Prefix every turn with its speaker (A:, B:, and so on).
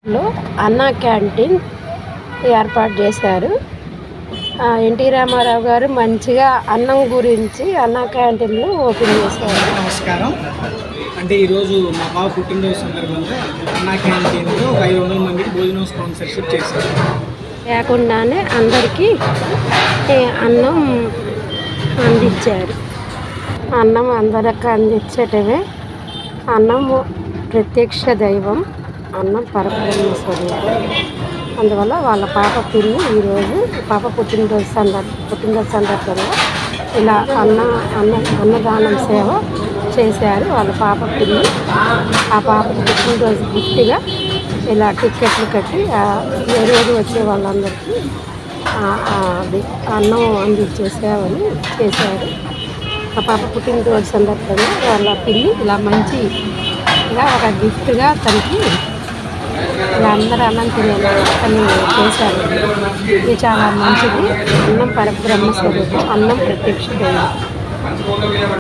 A: లో అన్నా క్యాంటీన్ ఏర్పాటు చేశారు. ఎన్టీ రామారావు గారు మంచిగా అన్నం గురించి అన్నా క్యాంటీన్లు ఓపెన్ చేశారు.
B: నమస్కారం. అంటే ఈరోజు మా బావ పుట్టినరోజు సందర్భంగా అన్నా క్యాంటీన్లో 500 మందికి భోజనం స్పాన్సర్షిప్ చేశారు.
A: లేకుండానే అందరికీ అన్నం అందించారు. అన్నం అందరికి అందించటమే. అన్నము ప్రత్యక్ష దైవం. అన్నం పరబ్రహ్మ స్వరూపం. అందువల్ల వాళ్ళ పాప పిల్లి ఈరోజు పాప పుట్టినరోజు సందర్భంగా ఇలా అన్నదానం సేవ చేశారు. వాళ్ళ పాప పిల్లి ఆ పాప పుట్టినరోజు గిఫ్ట్గా ఇలా టిక్కెట్లు కట్టి ఏ రోజు వచ్చే వాళ్ళందరికీ అది అన్నం అందించే సేవని చేశారు. ఆ పాప పుట్టినరోజు సందర్భంగా వాళ్ళ పిల్లి ఇలా మంచిగా ఒక గిఫ్ట్గా తనకి ఇలా అందరూ అన్నం తినేలాగా చేశారు. ఇది చాలా మంచిది. అన్నం పరబ్రహ్మ స్వరూపం. అన్నం ప్రత్యక్ష దైవం.